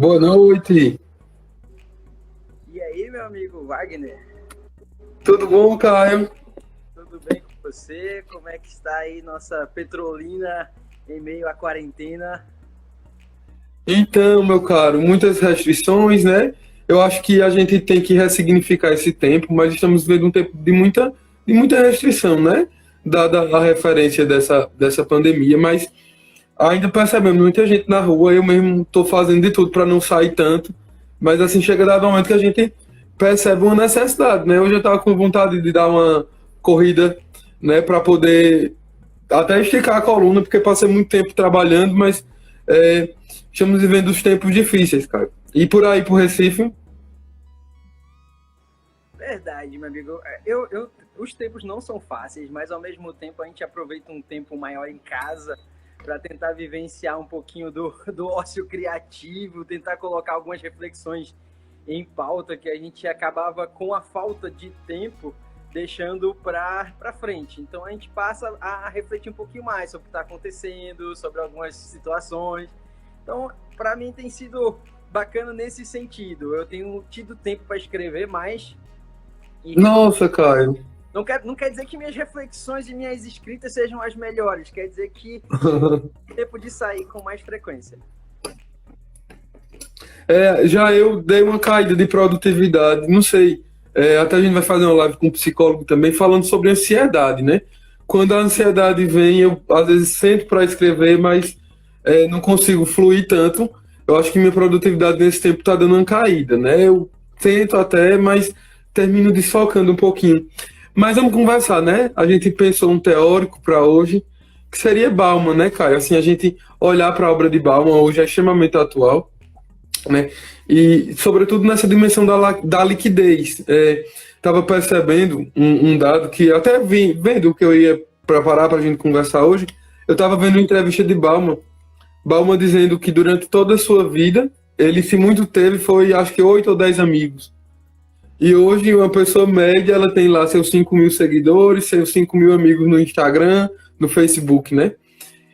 Boa noite. E aí, meu amigo Wagner, Tudo bom, Caio? tudo bem com você? Como é que está aí nossa Petrolina em meio à quarentena? Então, meu caro, muitas restrições, né? Eu acho que a gente tem que ressignificar esse tempo, mas estamos vivendo um tempo de muita restrição, né? Dada a referência dessa pandemia, mas ainda percebemos muita gente na rua. Eu mesmo estou fazendo de tudo para não sair tanto, mas assim chega dado momento que a gente percebe uma necessidade, né? Hoje eu estava com vontade de dar uma corrida, né, para poder até esticar a coluna, porque passei muito tempo trabalhando, mas é, estamos vivendo os tempos difíceis, cara. E por aí, pro Recife, Verdade, meu amigo. Os tempos não são fáceis, mas ao mesmo tempo a gente aproveita um tempo maior em casa para tentar vivenciar um pouquinho do ócio criativo, tentar colocar algumas reflexões em pauta que a gente acabava com a falta de tempo deixando para frente. Então a gente passa a refletir um pouquinho mais sobre o que está acontecendo, sobre algumas situações. Então, para mim tem sido bacana nesse sentido. Eu tenho tido tempo para escrever mais e nossa, Caio. não quer dizer que minhas reflexões e minhas escritas sejam as melhores, quer dizer que tempo de sair com mais frequência. Já eu dei uma caída de produtividade, não sei. Até a gente vai fazer uma live com um psicólogo também falando sobre ansiedade, né? Quando a ansiedade vem, eu às vezes sento para escrever, mas não consigo fluir tanto. Eu acho que minha produtividade nesse tempo está dando uma caída, né? Eu tento até, mas termino desfocando um pouquinho. Mas vamos conversar, né? A gente pensou um teórico para hoje, que seria Bauman, né, Caio? Assim, a gente olhar para a obra de Bauman hoje é extremamente atual, né? E, sobretudo, nessa dimensão da liquidez. Estava percebendo um dado que até vendo o que eu ia preparar para a gente conversar hoje, eu estava vendo uma entrevista de Bauman dizendo que durante toda a sua vida, ele, se muito teve, foi acho que 8 ou 10 amigos. E hoje, uma pessoa média, ela tem lá seus 5.000 seguidores, seus 5.000 amigos no Instagram, no Facebook, né?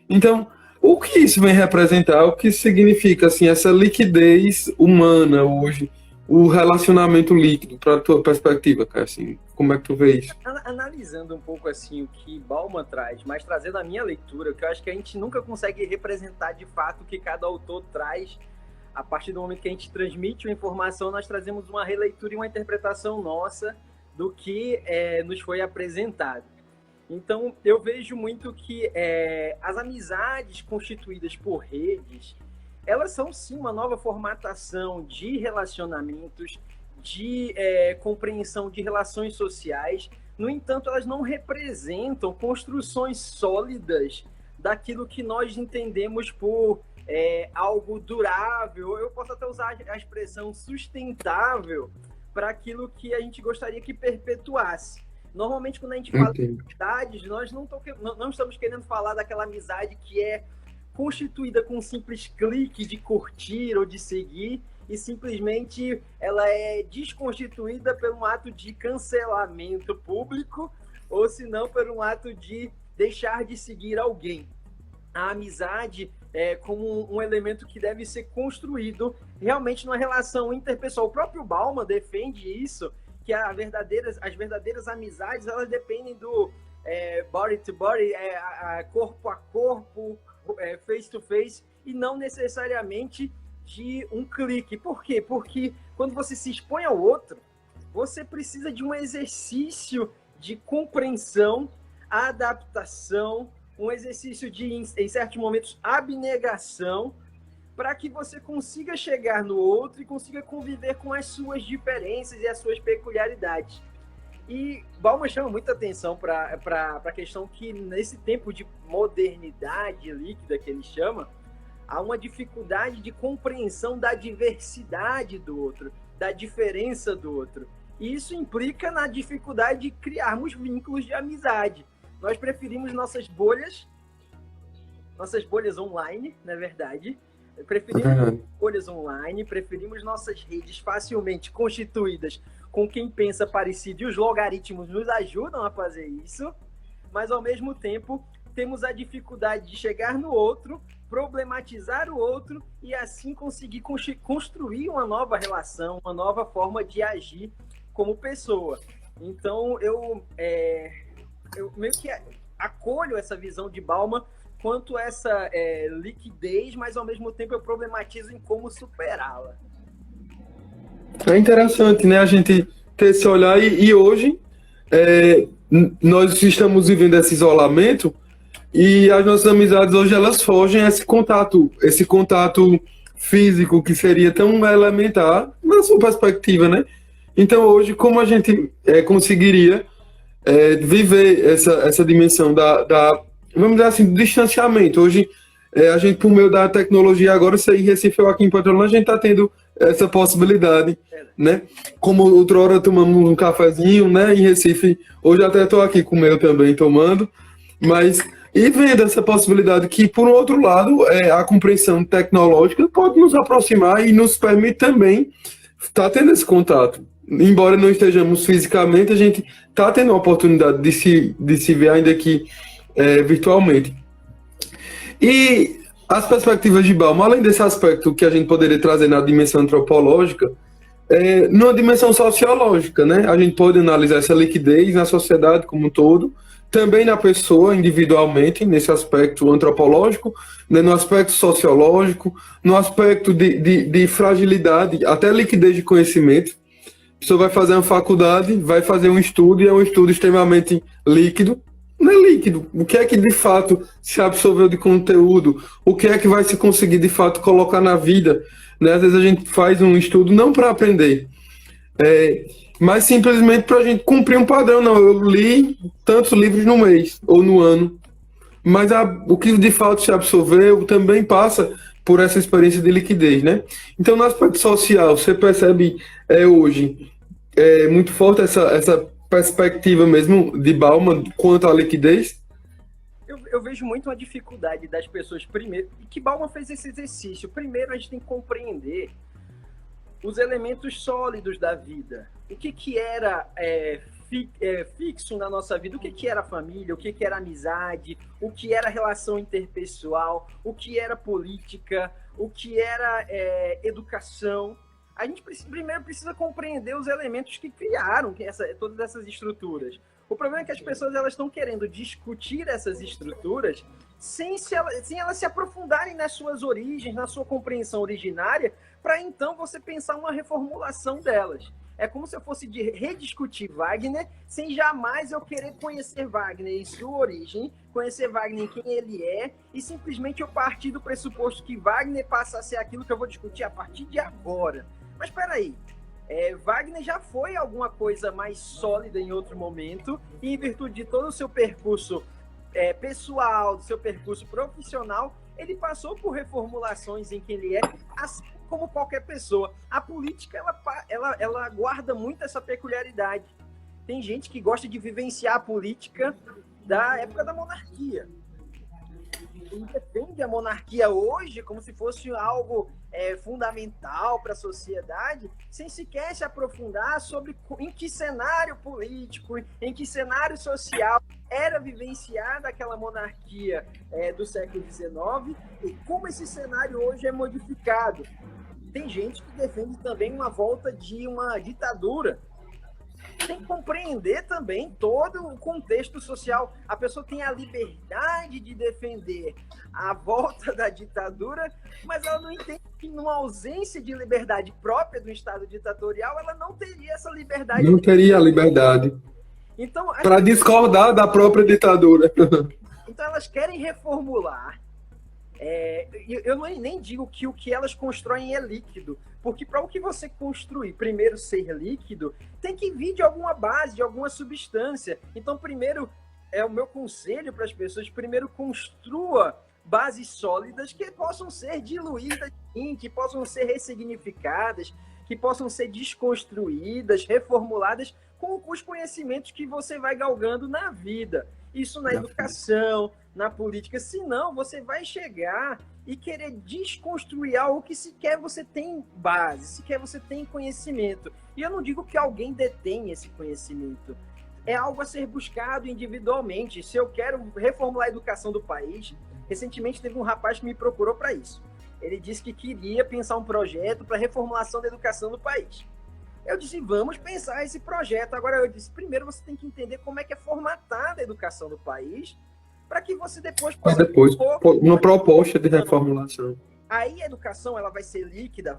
Então, o que isso vem representar? O que significa assim essa liquidez humana hoje, o relacionamento líquido, para a tua perspectiva, cara? Assim, como é que tu vê isso? Analisando um pouco assim o que Bauman traz, mas trazendo a minha leitura, que eu acho que a gente nunca consegue representar de fato o que cada autor traz. A partir do momento que a gente transmite uma informação, nós trazemos uma releitura e uma interpretação nossa do que nos foi apresentado. Então, eu vejo muito que as amizades constituídas por redes, elas são sim uma nova formatação de relacionamentos, de compreensão de relações sociais. No entanto, elas não representam construções sólidas daquilo que nós entendemos por algo durável. Eu posso até usar a expressão sustentável para aquilo que a gente gostaria que perpetuasse. Normalmente, quando a gente fala de Entendo. amizades, nós não estamos querendo falar daquela amizade que é constituída com um simples clique de curtir ou de seguir, e simplesmente ela é desconstituída por um ato de cancelamento público, ou se não por um ato de deixar de seguir alguém. A amizade é como um elemento que deve ser construído realmente numa relação interpessoal. O próprio Bauman defende isso, que as verdadeiras amizades, elas dependem do body to body, corpo a corpo, face to face, e não necessariamente de um clique. Por quê? Porque quando você se expõe ao outro, você precisa de um exercício de compreensão, adaptação, um exercício de, em certos momentos, abnegação, para que você consiga chegar no outro e consiga conviver com as suas diferenças e as suas peculiaridades. E Bauman chama muita atenção para a questão que, nesse tempo de modernidade líquida que ele chama, há uma dificuldade de compreensão da diversidade do outro, da diferença do outro. E isso implica na dificuldade de criarmos vínculos de amizade. Nós preferimos nossas bolhas online, na verdade. Preferimos bolhas online, preferimos nossas redes facilmente constituídas com quem pensa parecido, e os logaritmos nos ajudam a fazer isso, mas ao mesmo tempo temos a dificuldade de chegar no outro problematizar o outro e assim conseguir construir uma nova relação, uma nova forma de agir como pessoa. Então, eu meio que acolho essa visão de Bauman quanto a essa liquidez, mas ao mesmo tempo eu problematizo em como superá-la. É interessante, né, a gente ter esse olhar e hoje nós estamos vivendo esse isolamento e as nossas amizades hoje elas fogem a esse contato físico que seria tão elementar na sua perspectiva, né? Então hoje como a gente conseguiria viver essa dimensão vamos dizer assim, do distanciamento. Hoje a gente, por meio da tecnologia, agora, se em Recife ou aqui em Petrolina, a gente está tendo essa possibilidade, né? Como outrora tomamos um cafezinho, né, em Recife, hoje até estou aqui com o meu também tomando, mas e vendo essa possibilidade que, por outro lado, a compreensão tecnológica pode nos aproximar e nos permite também estar tendo esse contato. Embora não estejamos fisicamente, a gente está tendo a oportunidade de se ver ainda que virtualmente. E as perspectivas de Bauman, além desse aspecto que a gente poderia trazer na dimensão antropológica, numa dimensão sociológica, né? A gente pode analisar essa liquidez na sociedade como um todo, também na pessoa individualmente, nesse aspecto antropológico, né? No aspecto sociológico, no aspecto de fragilidade, até liquidez de conhecimento. A pessoa vai fazer uma faculdade, vai fazer um estudo, e é um estudo extremamente líquido. Não é líquido. O que é que de fato se absorveu de conteúdo? O que é que vai se conseguir de fato colocar na vida? Né? Às vezes a gente faz um estudo não para aprender, mas simplesmente para a gente cumprir um padrão. Não, eu li tantos livros no mês ou no ano, mas o que de fato se absorveu também passa por essa experiência de liquidez, né? Então, no aspecto social, você percebe hoje muito forte essa perspectiva mesmo de Bauman quanto à liquidez? Eu vejo muito uma dificuldade das pessoas, primeiro, e que Bauman fez esse exercício. Primeiro, a gente tem que compreender os elementos sólidos da vida. O que era fixo na nossa vida, o que era família, o que era amizade, o que era relação interpessoal, o que era política, o que era educação. A gente primeiro precisa compreender os elementos que criaram todas essas estruturas. O problema é que as pessoas elas estão querendo discutir essas estruturas sem elas se aprofundarem nas suas origens, na sua compreensão originária, para então você pensar uma reformulação delas. É como se eu fosse rediscutir Wagner sem jamais eu querer conhecer Wagner em sua origem, conhecer Wagner em quem ele é, e simplesmente eu partir do pressuposto que Wagner passa a ser aquilo que eu vou discutir a partir de agora. Mas espera aí, Wagner já foi alguma coisa mais sólida em outro momento, e em virtude de todo o seu percurso pessoal, do seu percurso profissional, ele passou por reformulações em quem ele é, assim como qualquer pessoa. A política, ela guarda muito essa peculiaridade. Tem gente que gosta de vivenciar a política da época da monarquia. Ele defende a monarquia hoje como se fosse algo fundamental para a sociedade, sem sequer se aprofundar sobre em que cenário político, em que cenário social era vivenciada aquela monarquia do século XIX e como esse cenário hoje é modificado. Tem gente que defende também uma volta de uma ditadura. Tem que compreender também todo o contexto social. A pessoa tem a liberdade de defender a volta da ditadura, mas ela não entende que, numa ausência de liberdade própria do Estado ditatorial, ela não teria essa liberdade. Não teria a liberdade. Então, para discordar da própria ditadura. Então, elas querem reformular. Eu nem digo que o que elas constroem é líquido, porque para o que você construir, primeiro ser líquido, tem que vir de alguma base, de alguma substância. Então, primeiro, o meu conselho para as pessoas, primeiro construa bases sólidas que possam ser diluídas, que possam ser ressignificadas, que possam ser desconstruídas, reformuladas com os conhecimentos que você vai galgando na vida. Isso na educação, na política. Senão, você vai chegar e querer desconstruir algo que sequer você tem base, sequer você tem conhecimento. E eu não digo que alguém detém esse conhecimento. É algo a ser buscado individualmente. Se eu quero reformular a educação do país, Recentemente teve um rapaz que me procurou para isso. Ele disse que queria pensar um projeto para reformulação da educação do país. Eu disse, vamos pensar esse projeto. Agora eu disse, primeiro você tem que entender como é que é formatada a educação do país, para que você depois possa... uma proposta de reformulação. Aí a educação ela vai ser líquida,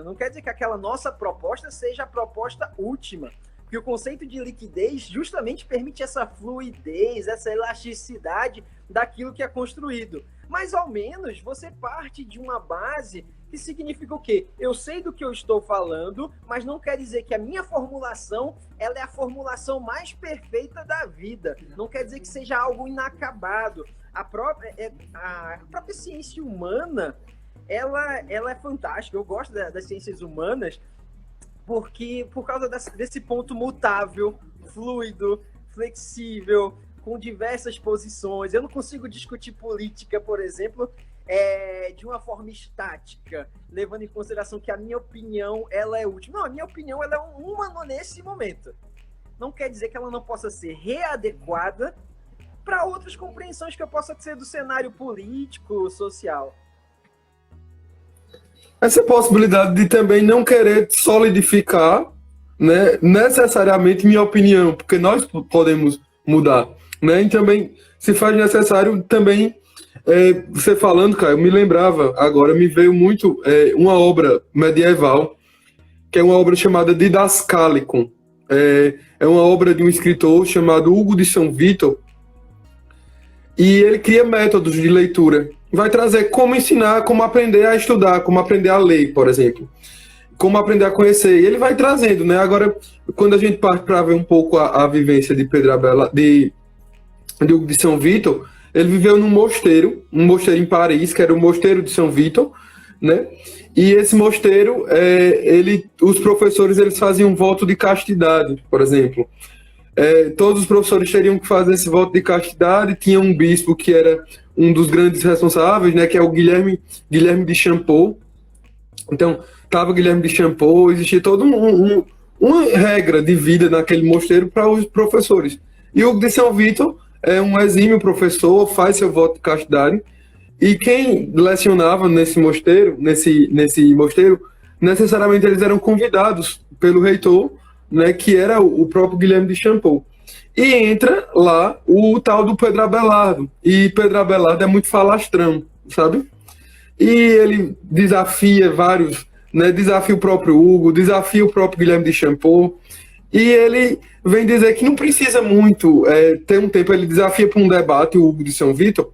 não quer dizer que aquela nossa proposta seja a proposta última, porque o conceito de liquidez justamente permite essa fluidez, essa elasticidade daquilo que é construído. Mas ao menos você parte de uma base que significa o quê? Eu sei do que eu estou falando, mas não quer dizer que a minha formulação ela é a formulação mais perfeita da vida. Não quer dizer que seja algo inacabado. A própria ciência humana, ela é fantástica. Eu gosto das ciências humanas porque por causa desse ponto mutável, fluido, flexível, com diversas posições. Eu não consigo discutir política, por exemplo, de uma forma estática, levando em consideração que a minha opinião ela é útil. Não, a minha opinião ela é uma nesse momento. Não quer dizer que ela não possa ser readequada para outras compreensões que eu possa ter do cenário político, social. Essa possibilidade de também não querer solidificar, né, necessariamente minha opinião, porque nós podemos mudar, né? E também se faz necessário também, você falando, Caio, me lembrava, agora me veio muito uma obra medieval, que é uma obra chamada Didascalicon. É uma obra de um escritor chamado Hugo de São Vítor, e ele cria métodos de leitura. Vai trazer como ensinar, como aprender a estudar, como aprender a ler, por exemplo. Como aprender a conhecer. E ele vai trazendo, né? Agora, quando a gente parte para ver um pouco a vivência de Pedro Abelard, de Hugo de São Vítor, ele viveu num mosteiro, um mosteiro em Paris, que era o Mosteiro de São Vítor, né? E esse mosteiro, os professores eles faziam um voto de castidade, por exemplo. Todos os professores teriam que fazer esse voto de castidade. Tinha um bispo que era um dos grandes responsáveis, né, que é o Guilherme de Champeaux. Então, estava Guilherme de Champeaux, existia toda uma regra de vida naquele mosteiro para os professores. E o de São Vítor é um exímio professor, faz seu voto de castidade, e quem lecionava nesse mosteiro, necessariamente eles eram convidados pelo reitor, né, que era o próprio Guilherme de Champeaux. E entra lá o tal do Pedro Abelardo. E Pedro Abelardo é muito falastrão, sabe? E ele desafia vários, né, desafia o próprio Hugo, desafia o próprio Guilherme de Champeaux. E ele vem dizer que não precisa muito ter um tempo. Ele desafia para um debate o Hugo de São Vítor.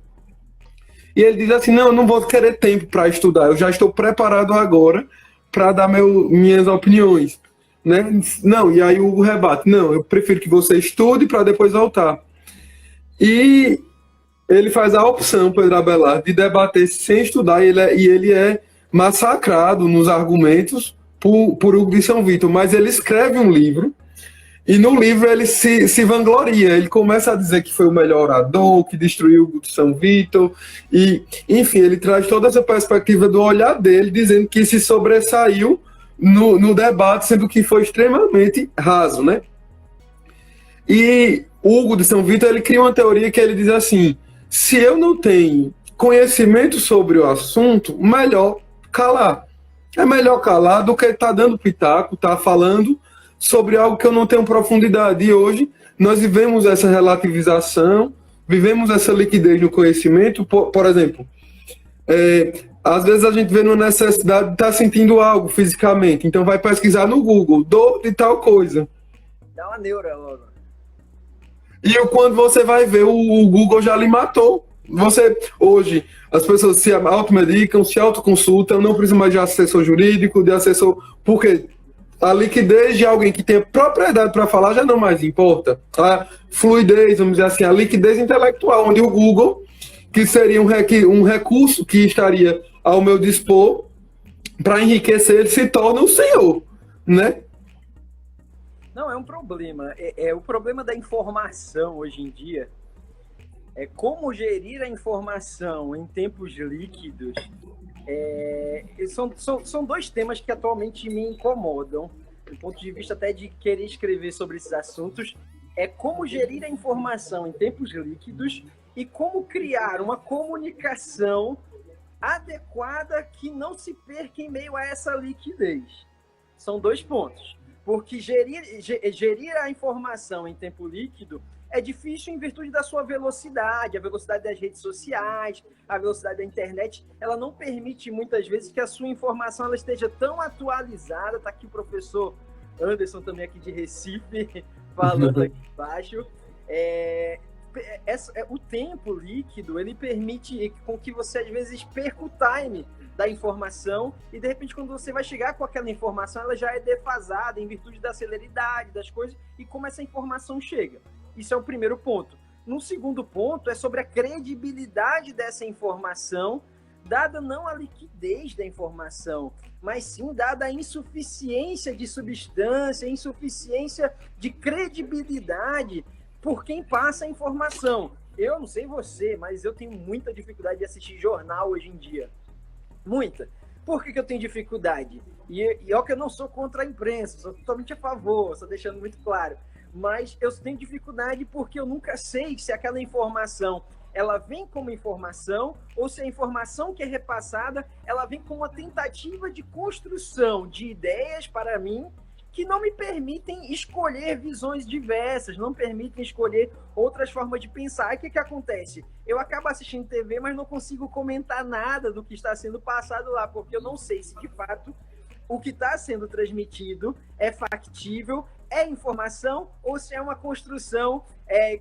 E ele diz assim, não, eu não vou querer tempo para estudar. Eu já estou preparado agora para dar minhas opiniões. Né? Não, e aí o Hugo rebate, não, eu prefiro que você estude para depois voltar. E ele faz a opção, Pedro Abelardo, de debater sem estudar, e ele é massacrado nos argumentos por Hugo de São Vítor, mas ele escreve um livro, e no livro ele se vangloria, ele começa a dizer que foi o melhor orador, que destruiu Hugo de São Vítor, e enfim, ele traz toda essa perspectiva do olhar dele, dizendo que se sobressaiu no debate, sendo que foi extremamente raso, né? E Hugo de São Vítor, ele cria uma teoria que ele diz assim, se eu não tenho conhecimento sobre o assunto, melhor calar. É melhor calar do que estar dando pitaco, estar falando sobre algo que eu não tenho profundidade. E hoje nós vivemos essa relativização, vivemos essa liquidez no conhecimento. Por exemplo, às vezes a gente vê uma necessidade de estar sentindo algo fisicamente, então vai pesquisar no Google, dor de tal coisa. Dá uma neura logo. E quando você vai ver, o Google já lhe matou. Hoje, as pessoas se automedicam, se autoconsultam, não precisa mais de assessor jurídico, de assessor... Porque a liquidez de alguém que tem propriedade para falar já não mais importa. A fluidez, vamos dizer assim, a liquidez intelectual, onde o Google, que seria um recurso que estaria ao meu dispor para enriquecer, ele se torna o senhor, né? Não, é um problema. O problema da informação hoje em dia é como gerir a informação em tempos líquidos. São dois temas que atualmente me incomodam, do ponto de vista até de querer escrever sobre esses assuntos. É como gerir a informação em tempos líquidos e como criar uma comunicação adequada que não se perca em meio a essa liquidez. São 2 pontos. Porque gerir a informação em tempo líquido é difícil em virtude da sua velocidade, a velocidade das redes sociais, a velocidade da internet, ela não permite muitas vezes que a sua informação ela esteja tão atualizada. Está aqui o professor Anderson também aqui de Recife, falando aqui embaixo. O tempo líquido, ele permite com que você, às vezes, perca o time da informação e, de repente, quando você vai chegar com aquela informação, ela já é defasada em virtude da celeridade das coisas e como essa informação chega. Isso é o primeiro ponto. No segundo ponto, é sobre a credibilidade dessa informação, dada não a liquidez da informação, mas sim dada a insuficiência de substância, insuficiência de credibilidade por quem passa a informação. Eu não sei você, mas eu tenho muita dificuldade de assistir jornal hoje em dia. Muita. Por que eu tenho dificuldade? E ó que eu não sou contra a imprensa, sou totalmente a favor, só deixando muito claro. Mas eu tenho dificuldade porque eu nunca sei se aquela informação ela vem como informação ou se a informação que é repassada ela vem como uma tentativa de construção de ideias para mim que não me permitem escolher visões diversas, não permitem escolher outras formas de pensar. E o que acontece? Eu acabo assistindo TV, mas não consigo comentar nada do que está sendo passado lá, porque eu não sei se, de fato, o que está sendo transmitido é factível, é informação, ou se é uma construção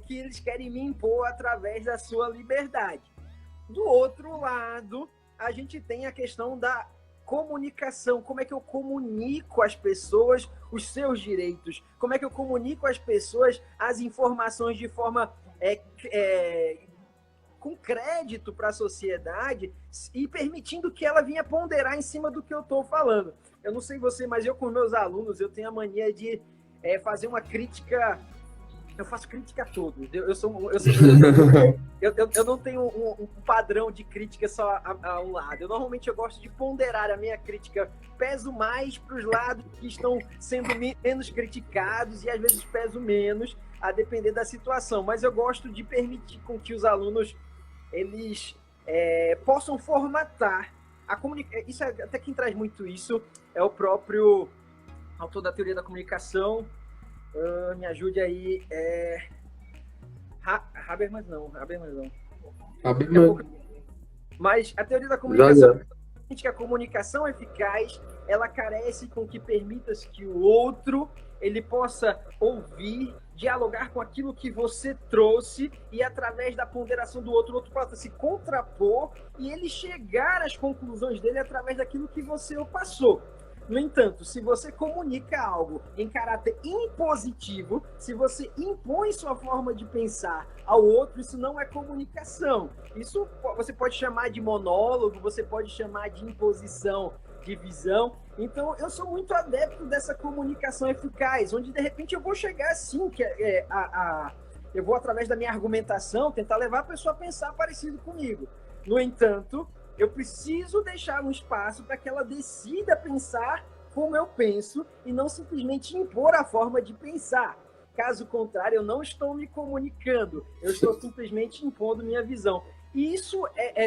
que eles querem me impor através da sua liberdade. Do outro lado, a gente tem a questão da comunicação, como é que eu comunico às pessoas os seus direitos, como é que eu comunico às pessoas as informações de forma com crédito para a sociedade e permitindo que ela venha ponderar em cima do que eu estou falando. Eu não sei você, mas eu com meus alunos, eu tenho a mania de fazer uma crítica. Eu faço crítica a todos. Eu não tenho um padrão de crítica só a um lado. Eu gosto de ponderar a minha crítica. Peso mais para os lados que estão sendo menos criticados e às vezes peso menos, a depender da situação. Mas eu gosto de permitir com que os alunos eles possam formatar a comunicação. Isso até quem traz muito isso é o próprio autor da teoria da comunicação. Me ajude aí. Habermas não. Mas a teoria da comunicação que a comunicação eficaz ela carece com que permita que o outro ele possa ouvir, dialogar com aquilo que você trouxe e através da ponderação do outro, o outro possa se contrapor e ele chegar às conclusões dele através daquilo que você passou. No entanto, se você comunica algo em caráter impositivo, se você impõe sua forma de pensar ao outro, isso não é comunicação. Isso você pode chamar de monólogo, você pode chamar de imposição de visão. Então, eu sou muito adepto dessa comunicação eficaz, onde, de repente, eu vou chegar assim, eu vou, através da minha argumentação, tentar levar a pessoa a pensar parecido comigo. No entanto, eu preciso deixar um espaço para que ela decida pensar como eu penso e não simplesmente impor a forma de pensar. Caso contrário, eu não estou me comunicando, eu estou simplesmente impondo minha visão. E isso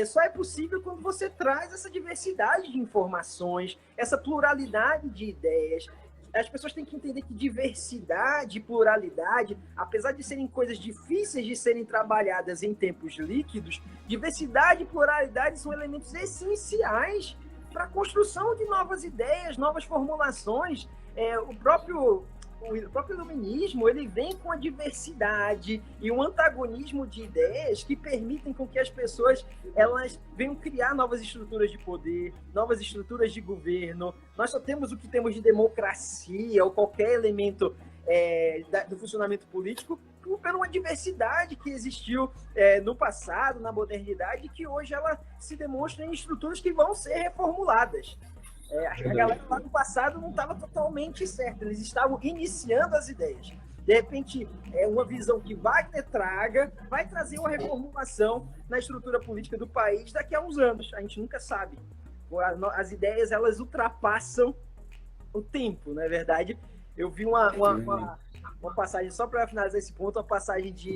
só é possível quando você traz essa diversidade de informações, essa pluralidade de ideias. As pessoas têm que entender que diversidade e pluralidade, apesar de serem coisas difíceis de serem trabalhadas em tempos líquidos, diversidade e pluralidade são elementos essenciais para a construção de novas ideias, novas formulações. O próprio iluminismo ele vem com a diversidade e um antagonismo de ideias que permitem com que as pessoas elas venham criar novas estruturas de poder, novas estruturas de governo. Nós só temos o que temos de democracia ou qualquer elemento do funcionamento político por uma diversidade que existiu no passado, na modernidade, que hoje ela se demonstra em estruturas que vão ser reformuladas. A galera lá no passado não estava totalmente certa, eles estavam iniciando as ideias. De repente, uma visão que Wagner traga vai trazer uma reformulação na estrutura política do país daqui a uns anos. A gente nunca sabe. As ideias, elas ultrapassam o tempo, não é verdade? Eu vi uma passagem, só para finalizar esse ponto, uma passagem de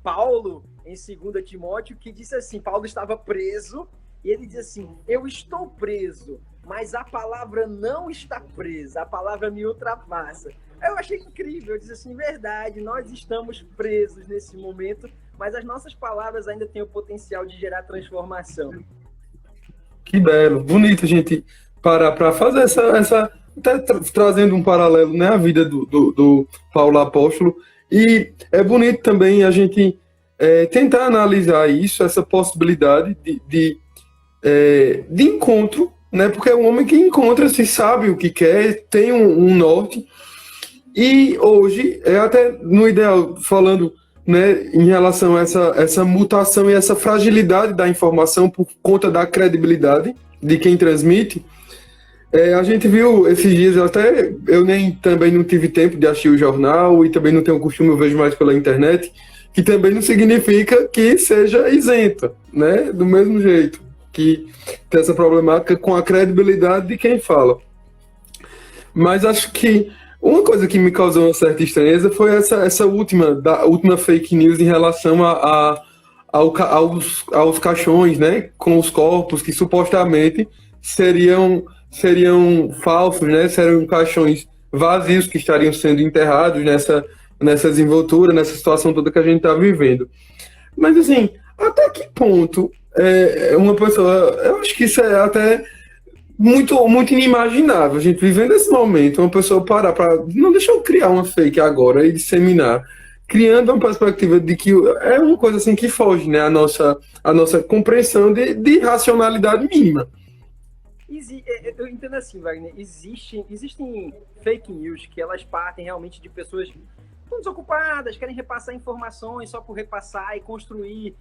Paulo, em 2 Timóteo, que disse assim, Paulo estava preso, e ele diz assim, eu estou preso, mas a palavra não está presa, a palavra me ultrapassa. Eu achei incrível, eu disse assim, verdade, nós estamos presos nesse momento, mas as nossas palavras ainda têm o potencial de gerar transformação. Que belo, bonito a gente parar para fazer essa até trazendo um paralelo, né, a vida do Paulo Apóstolo, e é bonito também a gente tentar analisar isso, essa possibilidade de encontro, né, porque é um homem que encontra-se, sabe o que quer, tem um norte, e hoje, até no ideal, falando, né, em relação a essa mutação e essa fragilidade da informação por conta da credibilidade de quem transmite, a gente viu esses dias, eu também não tive tempo de assistir o jornal e também não tenho costume, eu vejo mais pela internet, que também não significa que seja isenta, né, do mesmo jeito, que tem essa problemática com a credibilidade de quem fala. Mas acho que uma coisa que me causou uma certa estranheza foi essa última fake news em relação aos caixões, né, com os corpos que supostamente seriam falsos, né, seriam caixões vazios que estariam sendo enterrados nessa desenvoltura, nessa situação toda que a gente está vivendo. Mas assim, até que ponto uma pessoa, eu acho que isso é até muito, muito inimaginável, a gente vivendo esse momento, uma pessoa parar para, não, deixa eu criar uma fake agora e disseminar, criando uma perspectiva de que é uma coisa assim que foge, né, a nossa compreensão de racionalidade mínima. Eu entendo assim, Wagner, existem fake news que elas partem realmente de pessoas estão desocupadas, querem repassar informações só por repassar e construir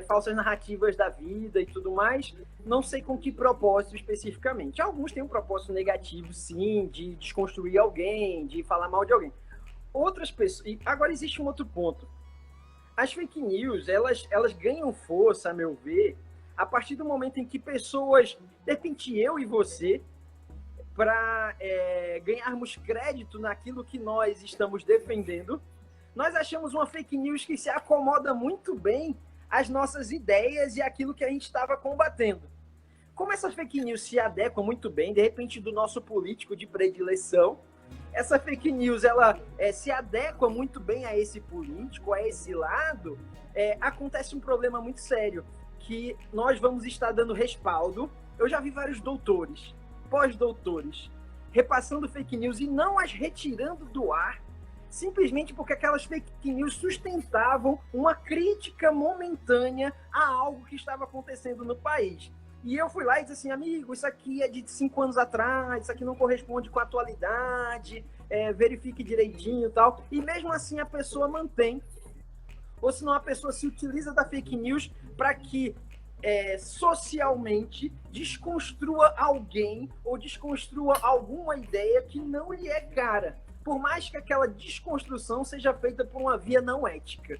falsas narrativas da vida e tudo mais. Não sei com que propósito especificamente. Alguns têm um propósito negativo, sim, de desconstruir alguém, de falar mal de alguém. Outras pessoas... E agora existe um outro ponto. As fake news, elas ganham força, a meu ver, a partir do momento em que pessoas, de repente eu e você, para ganharmos crédito naquilo que nós estamos defendendo, nós achamos uma fake news que se acomoda muito bem às nossas ideias e aquilo que a gente estava combatendo. Como essa fake news se adequa muito bem, de repente, do nosso político de predileção, essa fake news ela se adequa muito bem a esse político, a esse lado, acontece um problema muito sério, que nós vamos estar dando respaldo. Eu já vi vários doutores, pós-doutores, repassando fake news e não as retirando do ar, simplesmente porque aquelas fake news sustentavam uma crítica momentânea a algo que estava acontecendo no país. E eu fui lá e disse assim, amigo, isso aqui é de 5 anos atrás, isso aqui não corresponde com a atualidade, verifique direitinho e tal. E mesmo assim a pessoa mantém, ou senão a pessoa se utiliza da fake news para que socialmente desconstrua alguém ou desconstrua alguma ideia que não lhe é cara, por mais que aquela desconstrução seja feita por uma via não ética.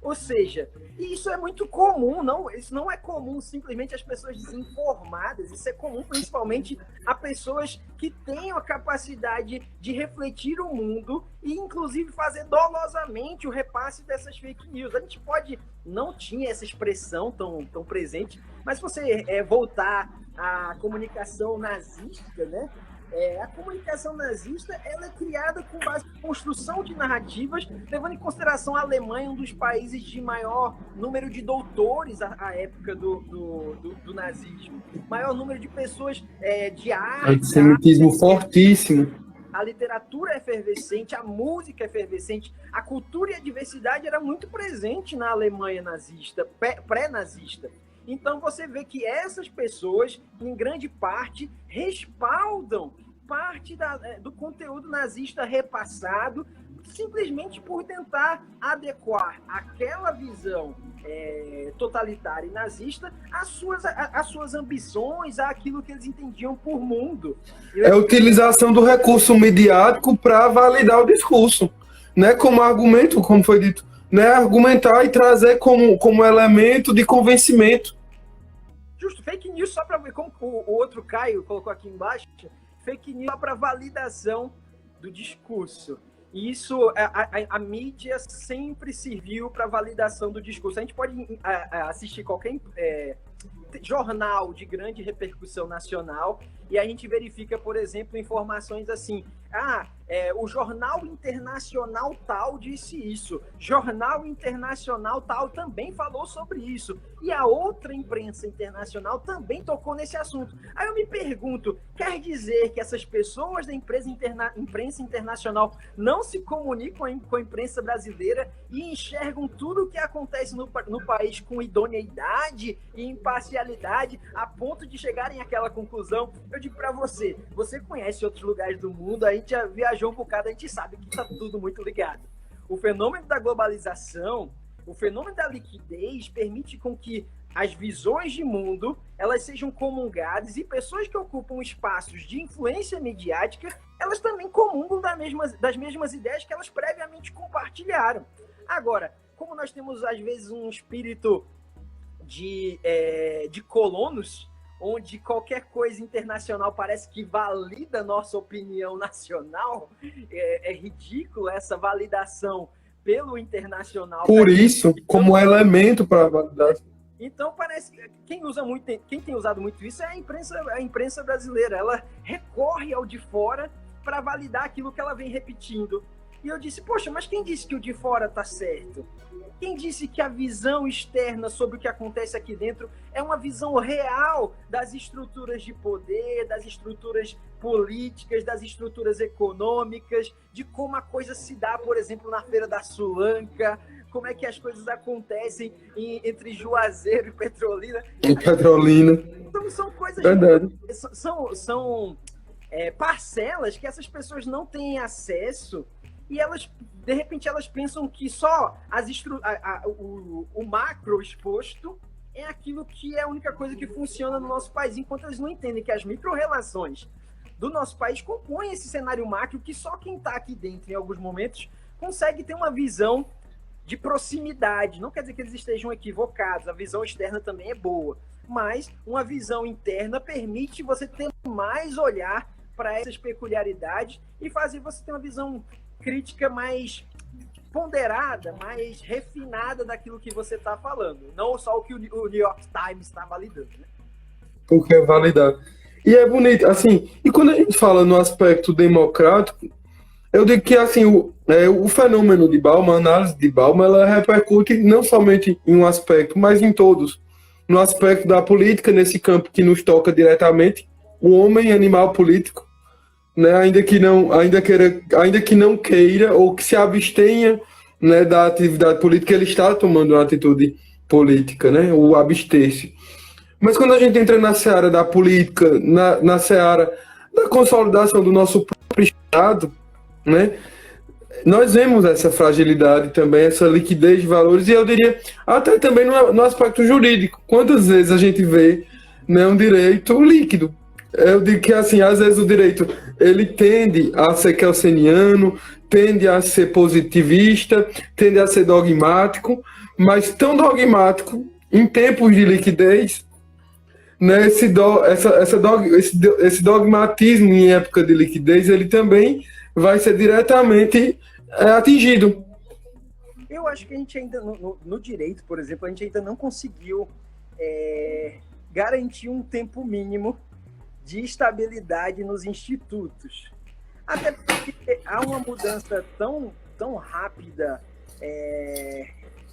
Ou seja, isso é muito comum, isso não é comum simplesmente às pessoas desinformadas, isso é comum principalmente a pessoas que tenham a capacidade de refletir o mundo e inclusive fazer dolosamente o repasse dessas fake news. A gente não tinha essa expressão tão presente, mas se você voltar à comunicação nazista, né? A comunicação nazista ela é criada com base em construção de narrativas, levando em consideração a Alemanha, um dos países de maior número de doutores à época do nazismo, maior número de pessoas de arte. Antissemitismo fortíssimo. A literatura é efervescente, a música é efervescente, a cultura e a diversidade era muito presente na Alemanha nazista, pré-nazista. Então você vê que essas pessoas, em grande parte, respaldam parte do conteúdo nazista repassado, simplesmente por tentar adequar aquela visão totalitária e nazista às suas ambições, àquilo que eles entendiam por mundo. A utilização do recurso midiático para validar o discurso, né? Como argumento, como foi dito, né? Argumentar e trazer como elemento de convencimento. Justo, fake news só para ver, como o outro Caio colocou aqui embaixo, fake news só para validação do discurso. Isso, a mídia sempre serviu para validação do discurso. A gente pode assistir qualquer jornal de grande repercussão nacional e a gente verifica, por exemplo, informações assim: o jornal internacional tal disse isso, jornal internacional tal também falou sobre isso, e a outra imprensa internacional também tocou nesse assunto. Aí eu me pergunto, quer dizer que essas pessoas da imprensa internacional não se comunicam com a imprensa brasileira e enxergam tudo o que acontece no país com idoneidade e imparcialidade a ponto de chegarem àquela conclusão? Eu digo para você conhece outros lugares do mundo, a gente já viajou um bocado, a gente sabe que está tudo muito ligado. O fenômeno da globalização, o fenômeno da liquidez permite com que as visões de mundo elas sejam comungadas e pessoas que ocupam espaços de influência mediática, elas também comungam das mesmas ideias que elas previamente compartilharam. Agora, como nós temos às vezes um espírito de colonos, onde qualquer coisa internacional parece que valida a nossa opinião nacional, é ridículo essa validação pelo internacional. Por isso, como elemento para validar. Então, parece que quem tem usado muito isso é a imprensa brasileira. Ela recorre ao de fora para validar aquilo que ela vem repetindo. E eu disse, poxa, mas quem disse que o de fora está certo? Quem disse que a visão externa sobre o que acontece aqui dentro é uma visão real das estruturas de poder, das estruturas políticas, das estruturas econômicas, de como a coisa se dá, por exemplo, na Feira da Sulanca, como é que as coisas acontecem entre Juazeiro e Petrolina. E Petrolina. Então, são coisas... Verdade. São parcelas que essas pessoas não têm acesso e elas, de repente, elas pensam que só o macro exposto é aquilo que é a única coisa que funciona no nosso país, enquanto eles não entendem que as micro-relações do nosso país compõem esse cenário macro que só quem está aqui dentro, em alguns momentos, consegue ter uma visão de proximidade. Não quer dizer que eles estejam equivocados, a visão externa também é boa, mas uma visão interna permite você ter mais olhar para essas peculiaridades e fazer você ter uma visão crítica mais ponderada, mais refinada daquilo que você está falando. Não só o que o New York Times está validando. Né? O que é validar. E é bonito, assim, e quando a gente fala no aspecto democrático, eu digo que, assim, o fenômeno de Bauman, a análise de Bauman, ela repercute não somente em um aspecto, mas em todos. No aspecto da política, nesse campo que nos toca diretamente, o homem animal político, né, ainda que não queira ou que se abstenha, né, da atividade política, ele está tomando uma atitude política, né, o abster-se. Mas quando a gente entra na seara da política, na seara da consolidação do nosso próprio Estado, né, nós vemos essa fragilidade também, essa liquidez de valores, e eu diria até também no aspecto jurídico. Quantas vezes a gente vê, né, um direito líquido? Eu digo que, assim, às vezes o direito ele tende a ser kelseniano, tende a ser positivista, tende a ser dogmático, mas tão dogmático em tempos de liquidez, né, esse dogmatismo em época de liquidez, ele também vai ser diretamente atingido. Eu acho que a gente ainda, no direito, por exemplo, a gente ainda não conseguiu garantir um tempo mínimo de estabilidade nos institutos. Até porque há uma mudança tão rápida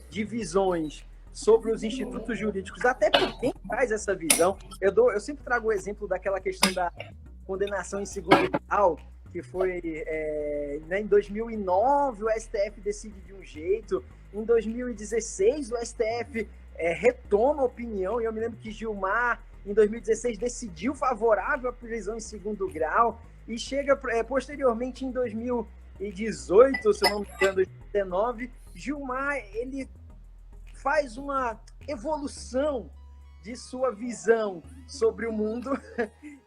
de visões sobre os institutos jurídicos, até por quem faz essa visão. Eu sempre trago o exemplo daquela questão da condenação em segundo grau, que foi em 2009 o STF decide de um jeito, em 2016 o STF retoma a opinião, e eu me lembro que Gilmar, em 2016, decidiu favorável à prisão em segundo grau, e chega posteriormente em 2018, se não me engano, 2019, Gilmar, ele faz uma evolução de sua visão sobre o mundo,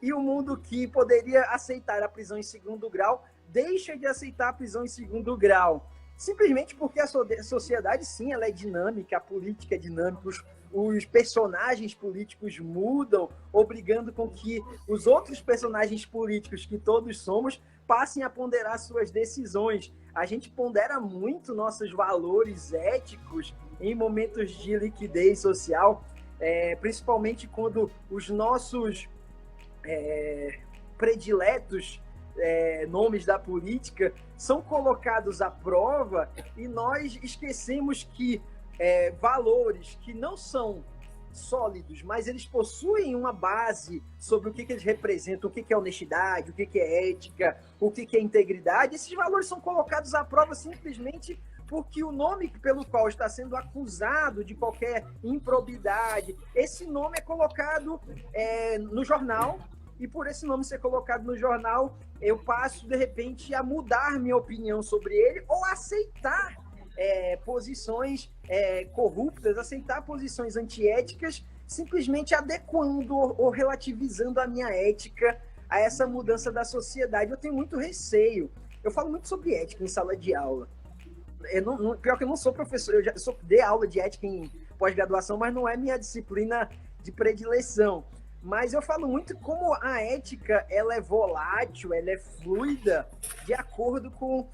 e o mundo que poderia aceitar a prisão em segundo grau, deixa de aceitar a prisão em segundo grau. simplesmente porque a sociedade, sim, ela é dinâmica, a política é dinâmica, os personagens políticos mudam, obrigando com que os outros personagens políticos que todos somos passem a ponderar suas decisões. A gente pondera muito nossos valores éticos em momentos de liquidez social, principalmente quando os nossos prediletos nomes da política são colocados à prova e nós esquecemos que valores que não são sólidos, mas eles possuem uma base sobre o que eles representam, o que é honestidade, o que é ética, o que é integridade. Esses valores são colocados à prova simplesmente porque o nome pelo qual está sendo acusado de qualquer improbidade, esse nome é colocado no jornal, e por esse nome ser colocado no jornal, eu passo, de repente, a mudar minha opinião sobre ele ou aceitar posições corruptas, aceitar posições antiéticas, simplesmente adequando ou relativizando a minha ética a essa mudança da sociedade. Eu tenho muito receio. Eu falo muito sobre ética em sala de aula. Pior que eu não sou professor, dei aula de ética em pós-graduação, mas não é minha disciplina de predileção. Mas eu falo muito como a ética ela é volátil, ela é fluida, de acordo com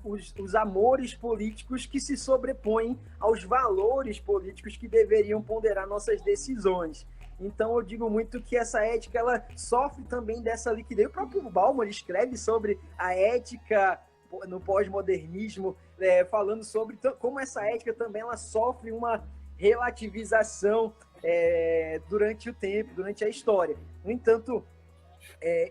os amores políticos que se sobrepõem aos valores políticos que deveriam ponderar nossas decisões. Então eu digo muito que essa ética ela sofre também dessa liquidez. O próprio Bauman escreve sobre a ética no pós-modernismo, falando sobre como essa ética também ela sofre uma relativização durante o tempo, durante a história. No entanto,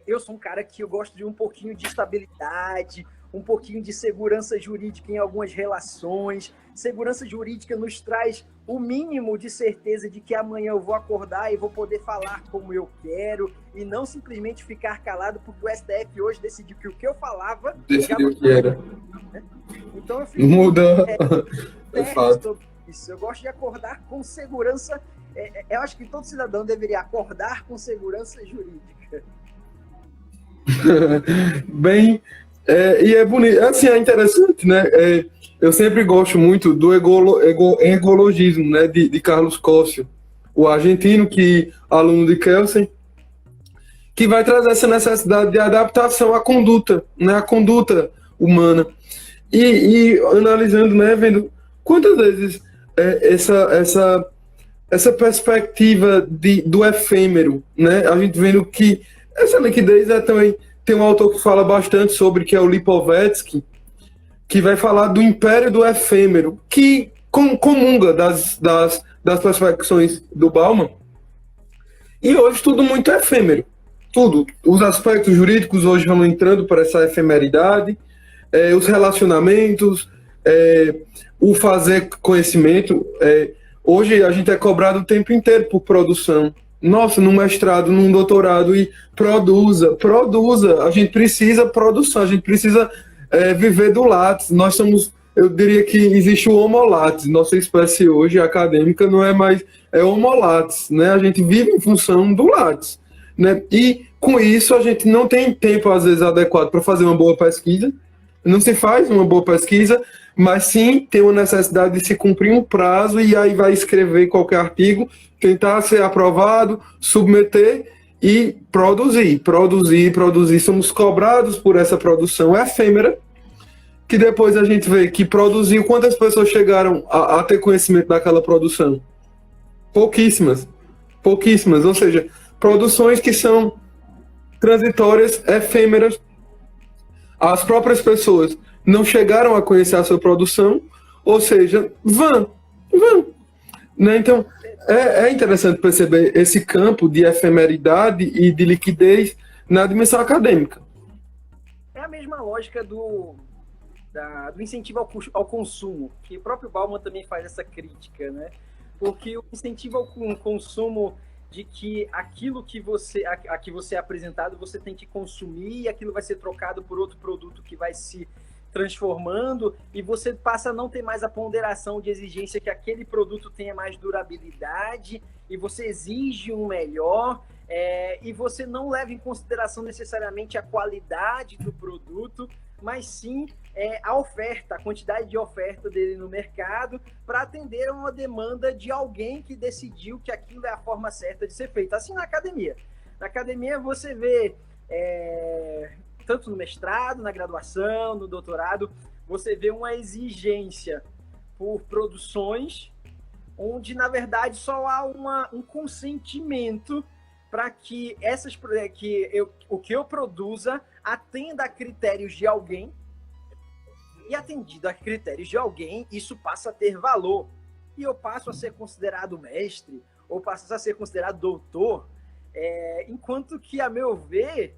eu sou um cara que eu gosto de um pouquinho de estabilidade, um pouquinho de segurança jurídica em algumas relações. Segurança jurídica nos traz o mínimo de certeza de que amanhã eu vou acordar e vou poder falar como eu quero e não simplesmente ficar calado porque o STF hoje decidiu que o que eu falava... Decidiu que era. Né? Então eu fico... Muda. É fato. Isso. Eu gosto de acordar com segurança. Eu acho que todo cidadão deveria acordar com segurança jurídica. Bem, e é bonito, assim, é interessante, né? Eu sempre gosto muito do egologismo, né? De Carlos Cossio, o argentino, aluno de Kelsen, que vai trazer essa necessidade de adaptação à conduta, né? A conduta humana. E analisando, né? Vendo quantas vezes essa perspectiva do efêmero, né? A gente vendo que essa liquidez também tem um autor que fala bastante sobre, que é o Lipovetsky, que vai falar do império do efêmero, que comunga das perspectivas do Bauman. E hoje tudo muito efêmero. Tudo. Os aspectos jurídicos hoje vão entrando para essa efemeridade, os relacionamentos, o fazer conhecimento. Hoje a gente é cobrado o tempo inteiro por produção. Nossa, num mestrado, num doutorado, e produza. A gente precisa produção, a gente precisa viver do látis. Nós somos, eu diria que existe o homo látis. Nossa espécie hoje acadêmica não é mais, homo látis, né? A gente vive em função do látis, né? E com isso a gente não tem tempo, às vezes, adequado para fazer uma boa pesquisa. Não se faz uma boa pesquisa, mas sim tem uma necessidade de se cumprir um prazo e aí vai escrever qualquer artigo, tentar ser aprovado, submeter e produzir. Somos cobrados por essa produção efêmera, que depois a gente vê que produziu, quantas pessoas chegaram a ter conhecimento daquela produção? Pouquíssimas, ou seja, produções que são transitórias, efêmeras. As próprias pessoas não chegaram a conhecer a sua produção, ou seja, vão. Né? Então, é interessante perceber esse campo de efemeridade e de liquidez na dimensão acadêmica. É a mesma lógica do incentivo ao consumo, que o próprio Bauman também faz essa crítica, né? Porque o incentivo ao consumo de que aquilo que você é apresentado, você tem que consumir e aquilo vai ser trocado por outro produto que vai se transformando e você passa a não ter mais a ponderação de exigência que aquele produto tenha mais durabilidade e você exige um melhor e você não leva em consideração necessariamente a qualidade do produto, mas sim a oferta, a quantidade de oferta dele no mercado para atender a uma demanda de alguém que decidiu que aquilo é a forma certa de ser feito. Assim na academia. Na academia você vê, tanto no mestrado, na graduação, no doutorado, você vê uma exigência por produções onde, na verdade, só há um consentimento para que o que eu produza atenda a critérios de alguém, e atendido a critérios de alguém, isso passa a ter valor. E eu passo a ser considerado mestre, ou passo a ser considerado doutor, enquanto que, a meu ver,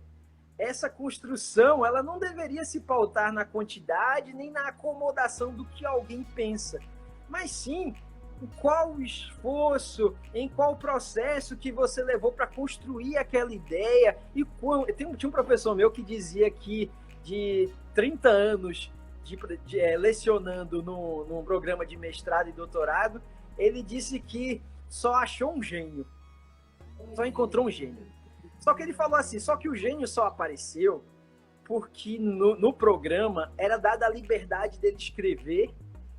essa construção ela não deveria se pautar na quantidade nem na acomodação do que alguém pensa, mas sim em qual esforço, em qual processo que você levou para construir aquela ideia. E tinha um professor meu que dizia que de 30 anos lecionando num programa de mestrado e doutorado, ele disse que só achou um gênio, só encontrou um gênio. Só que ele falou assim, só que o gênio só apareceu porque no programa era dada a liberdade dele escrever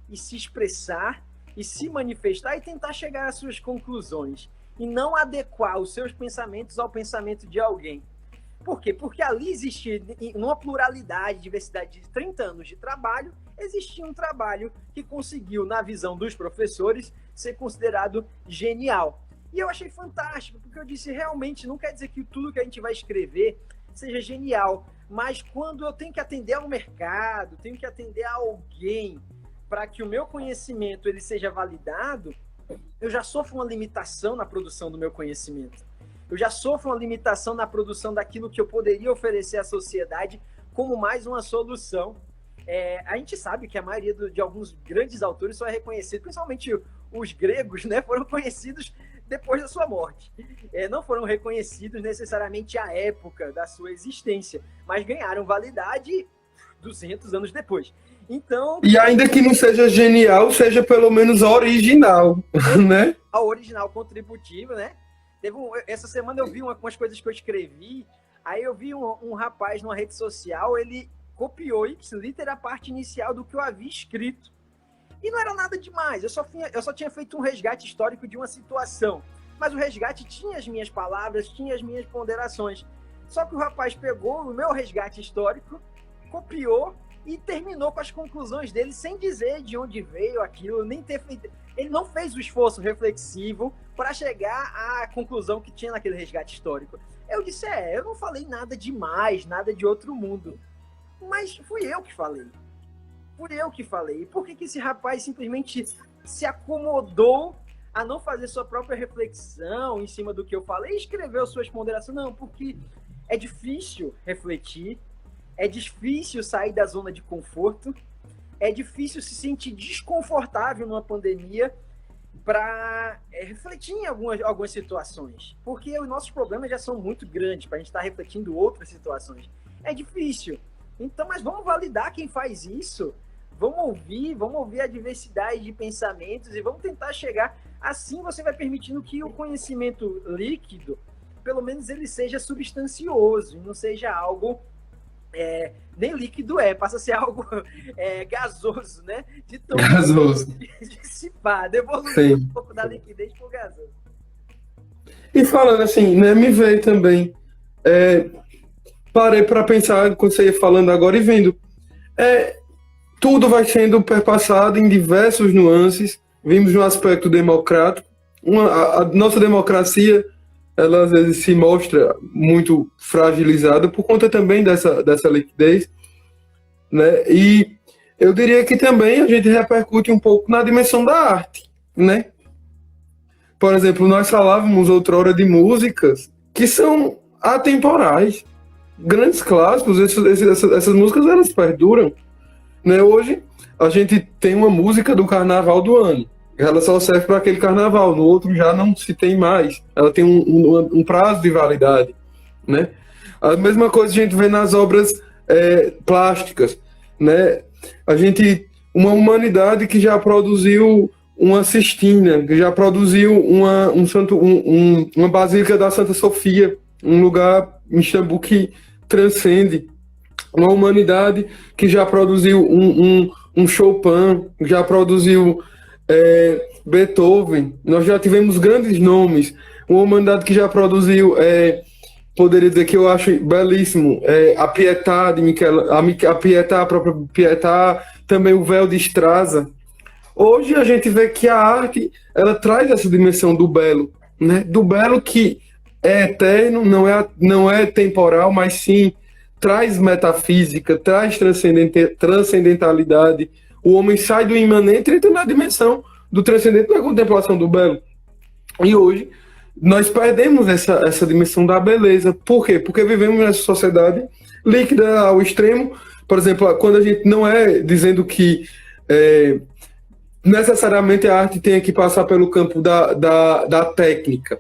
e se expressar e se manifestar e tentar chegar às suas conclusões e não adequar os seus pensamentos ao pensamento de alguém. Por quê? Porque ali existia, numa pluralidade, diversidade de 30 anos de trabalho, existia um trabalho que conseguiu, na visão dos professores, ser considerado genial. E eu achei fantástico, porque eu disse, realmente, não quer dizer que tudo que a gente vai escrever seja genial, mas quando eu tenho que atender ao mercado, tenho que atender a alguém, para que o meu conhecimento ele seja validado, eu já sofro uma limitação na produção do meu conhecimento. Eu já sofro uma limitação na produção daquilo que eu poderia oferecer à sociedade como mais uma solução. A gente sabe que a maioria de alguns grandes autores só é reconhecido, principalmente os gregos, né, foram conhecidos depois da sua morte. Não foram reconhecidos necessariamente à época da sua existência, mas ganharam validade 200 anos depois. Então, e ainda que não seja genial, seja pelo menos original, né? A original contributiva, né? Essa semana eu vi umas coisas que eu escrevi, aí eu vi um rapaz numa rede social, ele copiou ipsiliter a parte inicial do que eu havia escrito. E não era nada demais, eu só tinha feito um resgate histórico de uma situação. Mas o resgate tinha as minhas palavras, tinha as minhas ponderações. Só que o rapaz pegou o meu resgate histórico, copiou e terminou com as conclusões dele sem dizer de onde veio aquilo, nem ter feito. Ele não fez o esforço reflexivo para chegar à conclusão que tinha naquele resgate histórico. Eu disse, eu não falei nada demais, nada de outro mundo. Mas fui eu que falei. E por que esse rapaz simplesmente se acomodou a não fazer sua própria reflexão em cima do que eu falei e escreveu suas ponderações? Não, porque é difícil refletir, é difícil sair da zona de conforto, é difícil se sentir desconfortável numa pandemia para refletir em algumas situações, porque os nossos problemas já são muito grandes para a gente estar refletindo outras situações. É difícil. Então, mas vamos validar quem faz isso, vamos ouvir a diversidade de pensamentos e vamos tentar chegar. Assim você vai permitindo que o conhecimento líquido, pelo menos ele seja substancioso e não seja algo nem líquido passa a ser algo gasoso, né? De tão gasoso. Dissipado, evoluir um pouco da liquidez para o gasoso. E falando assim, né, me veio também, parei para pensar quando você ia falando agora e vendo, tudo vai sendo perpassado em diversos nuances. Vimos no aspecto democrático, a nossa democracia, ela às vezes se mostra muito fragilizada por conta também dessa liquidez, né? E eu diria que também a gente repercute um pouco na dimensão da arte, né? Por exemplo, nós falávamos outrora de músicas que são atemporais, grandes clássicos, essas músicas elas perduram, né? Hoje a gente tem uma música do carnaval do ano, ela só serve para aquele carnaval, no outro já não se tem mais, ela tem um prazo de validade, né? A mesma coisa a gente vê nas obras plásticas, né? Uma humanidade que já produziu uma Sistina, que já produziu uma Basílica da Santa Sofia, um lugar em Istambul que transcende Uma humanidade que já produziu um Chopin, já produziu Beethoven, nós já tivemos grandes nomes. Uma humanidade que já produziu, poderia dizer que eu acho belíssimo, a Pietà de a Pietà, a própria Pietà, também o Véu de Estrada. Hoje a gente vê que a arte, ela traz essa dimensão do belo, né? Do belo que é eterno, não é temporal, mas sim traz metafísica, traz transcendentalidade. O homem sai do imanente e entra na dimensão do transcendente na contemplação do belo. E hoje nós perdemos essa dimensão da beleza. Por quê? Porque vivemos nessa sociedade líquida ao extremo. Por exemplo, quando a gente não é dizendo que necessariamente a arte tenha que passar pelo campo da técnica.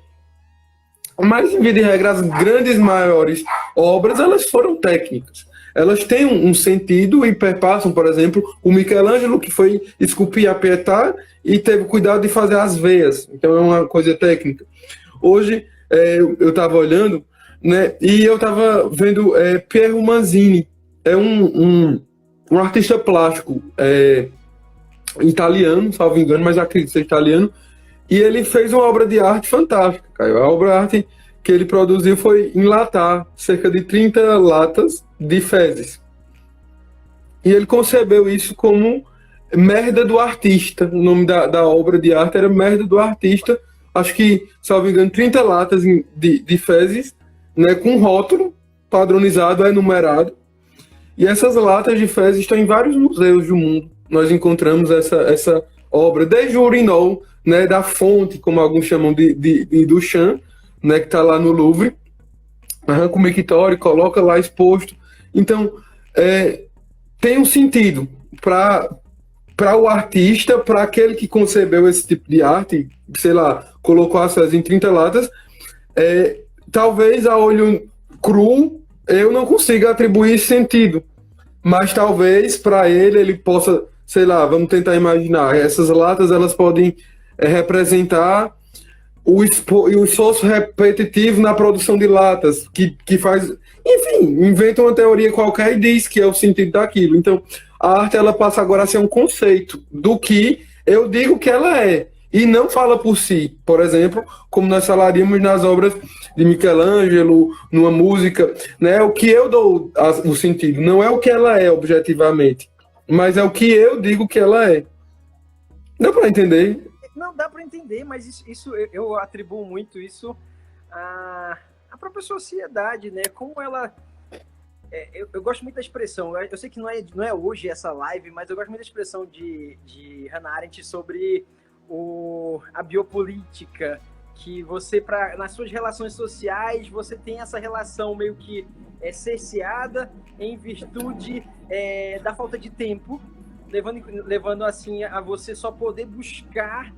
Mas, em via de regra, as grandes, maiores obras, elas foram técnicas. Elas têm um sentido e perpassam, por exemplo, o Michelangelo, que foi esculpir a Pietà e teve cuidado de fazer as veias. Então, é uma coisa técnica. Hoje, eu estava olhando, né, e eu estava vendo Piero Manzini. É um artista plástico italiano, salvo engano, mas acredito ser italiano. E ele fez uma obra de arte fantástica, Caio. A obra de arte que ele produziu foi enlatar cerca de 30 latas de fezes. E ele concebeu isso como Merda do Artista. O nome da obra de arte era Merda do Artista. Acho que, salvo engano, 30 latas de fezes, né, com rótulo padronizado, numerado. E essas latas de fezes estão em vários museus do mundo. Nós encontramos essa obra, desde o urinol, né, da fonte, como alguns chamam de Duchamp, né, que está lá no Louvre, arranca o mictório, coloca lá exposto. Então, tem um sentido para o artista, para aquele que concebeu esse tipo de arte, sei lá, colocou as fezes em 30 latas, talvez a olho cru eu não consiga atribuir esse sentido, mas talvez para ele possa, sei lá, vamos tentar imaginar, essas latas elas podem representar o esforço repetitivo na produção de latas, que faz, enfim, inventa uma teoria qualquer e diz que é o sentido daquilo. Então, a arte ela passa agora a ser um conceito do que eu digo que ela é, e não fala por si. Por exemplo, como nós falaríamos nas obras de Michelangelo, numa música, né? O que eu dou o sentido, não é o que ela é objetivamente, mas é o que eu digo que ela é. Dá para entender? Não, dá para entender, mas isso eu atribuo muito isso à própria sociedade, né? Como ela... eu gosto muito da expressão, eu sei que não é hoje essa live, mas eu gosto muito da expressão de Hannah Arendt sobre a biopolítica, que você, nas suas relações sociais, você tem essa relação meio que cerceada em virtude da falta de tempo, levando assim a você só poder buscar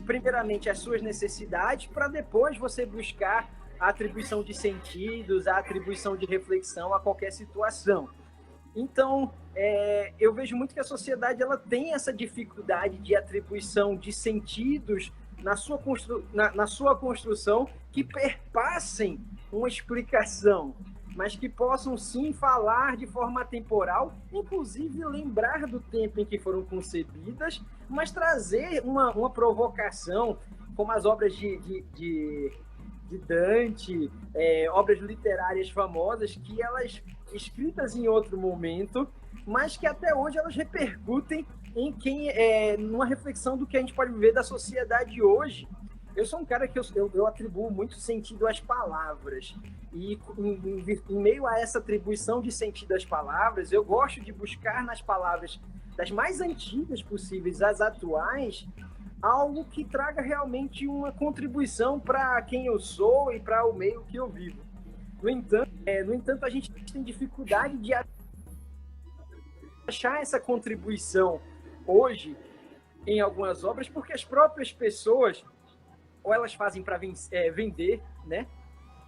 primeiramente as suas necessidades para depois você buscar a atribuição de sentidos, a atribuição de reflexão a qualquer situação. Então, eu vejo muito que a sociedade ela tem essa dificuldade de atribuição de sentidos na sua construção que perpassem uma explicação, mas que possam sim falar de forma atemporal, inclusive lembrar do tempo em que foram concebidas, mas trazer uma provocação, como as obras de Dante, obras literárias famosas, que elas, escritas em outro momento, mas que até hoje elas repercutem numa reflexão do que a gente pode viver da sociedade hoje. Eu sou um cara que eu atribuo muito sentido às palavras. E em meio a essa atribuição de sentido às palavras, eu gosto de buscar nas palavras das mais antigas possíveis às atuais, algo que traga realmente uma contribuição para quem eu sou e para o meio que eu vivo. No entanto, a gente tem dificuldade de achar essa contribuição hoje em algumas obras, porque as próprias pessoas ou elas fazem para vender, né?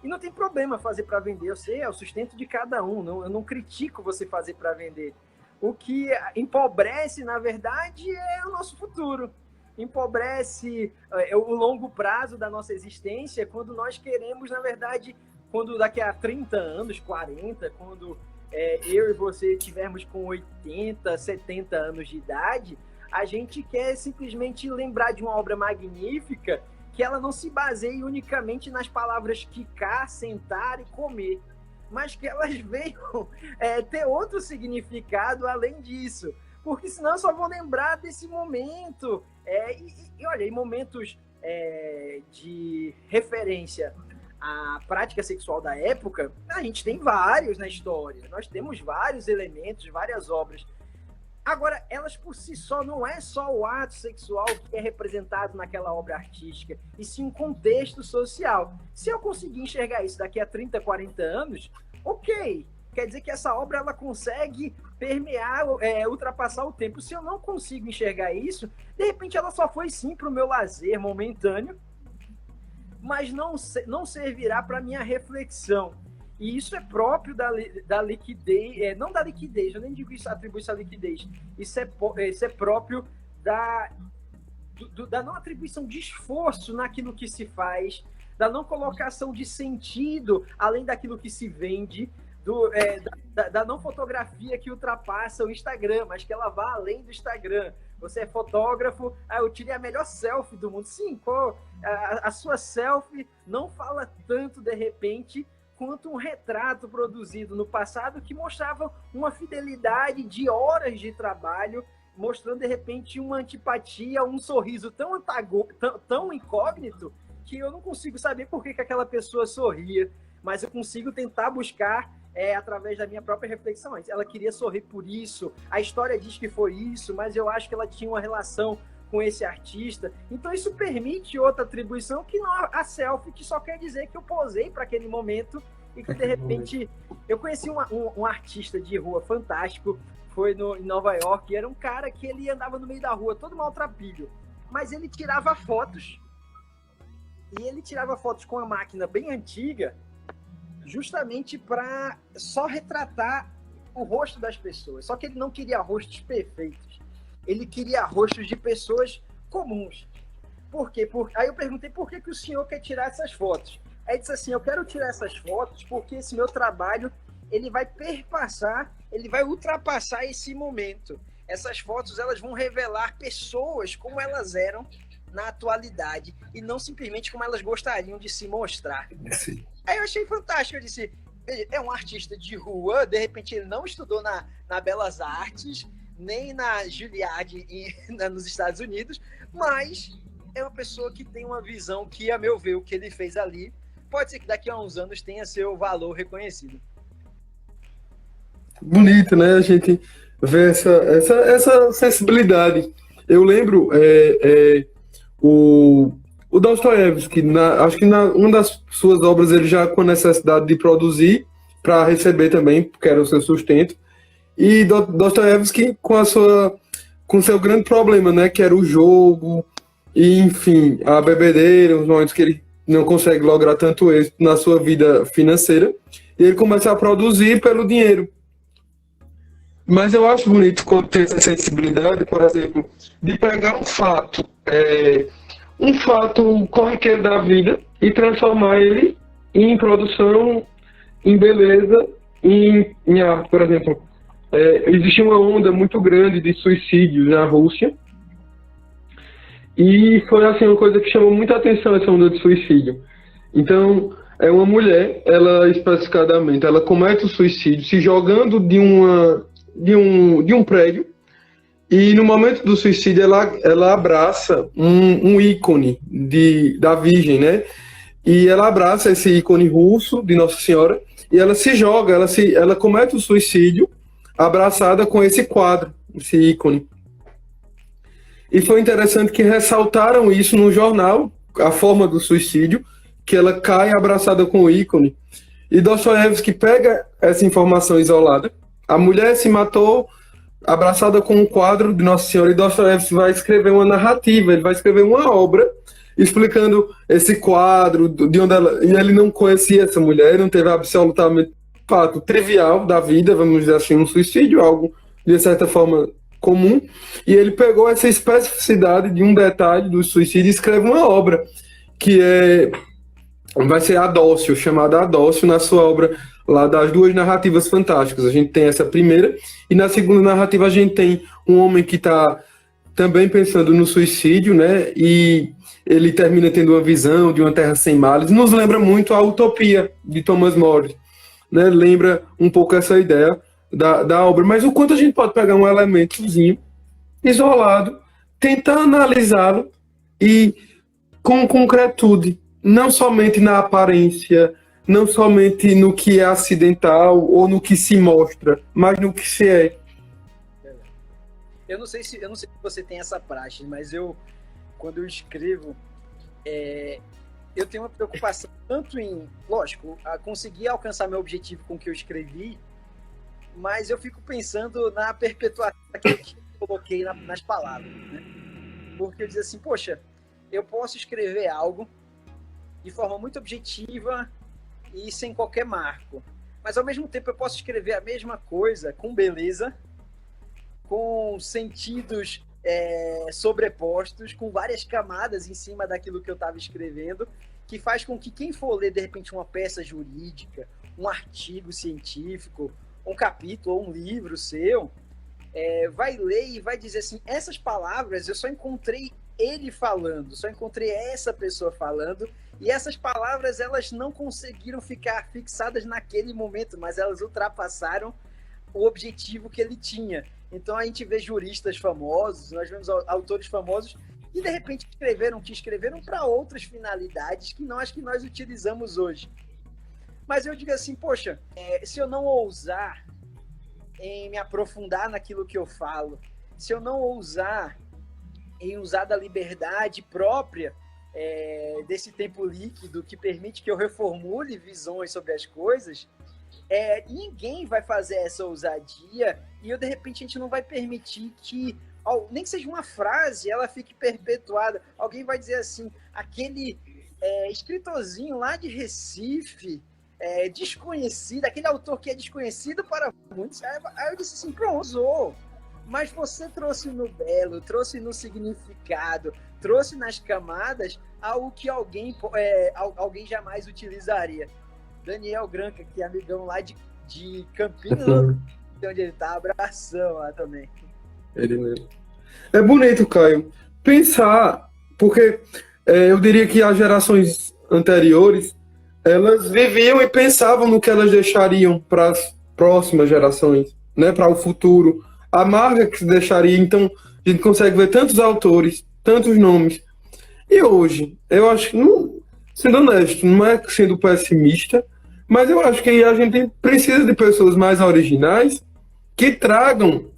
E não tem problema fazer para vender, eu sei, é o sustento de cada um, eu não critico você fazer para vender. O que empobrece, na verdade, é o nosso futuro. Empobrece o longo prazo da nossa existência quando nós queremos, na verdade, quando daqui a 30 anos, 40, quando eu e você tivermos com 80, 70 anos de idade, a gente quer simplesmente lembrar de uma obra magnífica que ela não se baseie unicamente nas palavras quicar, sentar e comer, mas que elas venham ter outro significado além disso. Porque senão eu só vou lembrar desse momento. E olha, em momentos de referência à prática sexual da época, a gente tem vários na história. Nós temos vários elementos, várias obras. Agora, elas por si só não é só o ato sexual que é representado naquela obra artística, e sim um contexto social. Se eu conseguir enxergar isso daqui a 30, 40 anos, ok. Quer dizer que essa obra ela consegue permear, ultrapassar o tempo. Se eu não consigo enxergar isso, de repente ela só foi sim para o meu lazer momentâneo, mas não servirá para a minha reflexão. E isso é próprio da liquidez, não da liquidez, eu nem digo isso, atribui-se à liquidez. Isso é próprio da não atribuição de esforço naquilo que se faz, da não colocação de sentido além daquilo que se vende, da não fotografia que ultrapassa o Instagram, mas que ela vá além do Instagram. Você é fotógrafo, eu tirei a melhor selfie do mundo. Sim, a sua selfie não fala tanto, de repente, quanto um retrato produzido no passado que mostrava uma fidelidade de horas de trabalho, mostrando, de repente, uma antipatia, um sorriso tão incógnito que eu não consigo saber por que aquela pessoa sorria, mas eu consigo tentar buscar através da minha própria reflexão. Ela queria sorrir por isso, a história diz que foi isso, mas eu acho que ela tinha uma relação com esse artista. Então isso permite outra atribuição que não a selfie, que só quer dizer que eu posei para aquele momento e que de repente eu conheci um artista de rua fantástico, foi em Nova York, e era um cara que ele andava no meio da rua todo maltrapilho, mas ele tirava fotos, e ele tirava fotos com uma máquina bem antiga, justamente para só retratar o rosto das pessoas. Só que ele não queria rostos perfeitos, ele queria rostos de pessoas comuns. Por quê? Aí eu perguntei por que o senhor quer tirar essas fotos. Aí ele disse assim, eu quero tirar essas fotos porque esse meu trabalho ele vai perpassar, ele vai ultrapassar esse momento. Essas fotos elas vão revelar pessoas como elas eram na atualidade e não simplesmente como elas gostariam de se mostrar. Sim. Aí eu achei fantástico, eu disse, é um artista de rua, de repente ele não estudou na Belas Artes, nem na Juilliard nos Estados Unidos, mas é uma pessoa que tem uma visão que, a meu ver, o que ele fez ali, pode ser que daqui a uns anos tenha seu valor reconhecido. Bonito, né? A gente vê essa sensibilidade. Eu lembro o Dostoiévski, acho que uma das suas obras ele já com necessidade de produzir para receber também, porque era o seu sustento. E Dostoiévski com seu grande problema, né, que era o jogo, e enfim, a bebedeira, os momentos que ele não consegue lograr tanto êxito na sua vida financeira, e ele começa a produzir pelo dinheiro. Mas eu acho bonito quando tem essa sensibilidade, por exemplo, de pegar um fato corriqueiro da vida e transformar ele em produção, em beleza, em arte. Por exemplo, existe uma onda muito grande de suicídios na Rússia, e foi assim uma coisa que chamou muita atenção, essa onda de suicídio. Então, é uma mulher, ela especificadamente, ela comete o suicídio se jogando de um prédio, e no momento do suicídio ela abraça um ícone da Virgem, né? E ela abraça esse ícone russo de Nossa Senhora, e ela se joga, ela comete o suicídio abraçada com esse quadro, esse ícone. E foi interessante que ressaltaram isso no jornal, a forma do suicídio, que ela cai abraçada com o ícone. E Dostoiévski pega essa informação isolada, a mulher se matou abraçada com um quadro de Nossa Senhora, e Dostoiévski vai escrever uma narrativa, ele vai escrever uma obra explicando esse quadro, de onde e ele não conhecia essa mulher, não teve absolutamente fato trivial da vida, vamos dizer assim, um suicídio, algo de certa forma comum, e ele pegou essa especificidade de um detalhe do suicídio e escreve uma obra que vai ser Adócio, chamada Adócio, na sua obra lá das duas narrativas fantásticas. A gente tem essa primeira, e na segunda narrativa a gente tem um homem que está também pensando no suicídio, né? E ele termina tendo uma visão de uma terra sem males. Nos lembra muito a Utopia, de Thomas More, né? Lembra um pouco essa ideia da obra. Mas o quanto a gente pode pegar um elementozinho isolado, tentar analisá-lo e com concretude, não somente na aparência, não somente no que é acidental ou no que se mostra, mas no que se é. Eu não sei se você tem essa praxe, mas quando eu escrevo, eu tenho uma preocupação tanto em, lógico, conseguir alcançar meu objetivo com o que eu escrevi, mas eu fico pensando na perpetuação daquilo que eu coloquei nas palavras, né? Porque eu digo assim, poxa, eu posso escrever algo de forma muito objetiva e sem qualquer marco, mas ao mesmo tempo eu posso escrever a mesma coisa com beleza, com sentidos sobrepostos, com várias camadas em cima daquilo que eu estava escrevendo, que faz com que quem for ler, de repente, uma peça jurídica, um artigo científico, um capítulo ou um livro seu, vai ler e vai dizer assim, essas palavras eu só encontrei ele falando, só encontrei essa pessoa falando, e essas palavras elas não conseguiram ficar fixadas naquele momento, mas elas ultrapassaram o objetivo que ele tinha. Então a gente vê juristas famosos, nós vemos autores famosos que de repente escreveram para outras finalidades que não as que nós utilizamos hoje. Mas eu digo assim, poxa, se eu não ousar em me aprofundar naquilo que eu falo, se eu não ousar em usar da liberdade própria desse tempo líquido que permite que eu reformule visões sobre as coisas, ninguém vai fazer essa ousadia e de repente a gente não vai permitir que, nem que seja uma frase, ela fique perpetuada. Alguém vai dizer assim, aquele escritorzinho lá de Recife, desconhecido, aquele autor que é desconhecido para muitos. Aí eu disse assim, pronto, usou. Mas você trouxe no belo, trouxe no significado, trouxe nas camadas algo que alguém jamais utilizaria. Daniel Granca, que é amigão lá de Campinas, onde ele tá, abração lá também. Ele mesmo. É bonito, Caio, pensar, porque eu diria que as gerações anteriores, elas viviam e pensavam no que elas deixariam para as próximas gerações, né, para o futuro, a marca que se deixaria. Então, a gente consegue ver tantos autores, tantos nomes. E hoje, eu acho que, sendo honesto, não é sendo pessimista, mas eu acho que a gente precisa de pessoas mais originais que tragam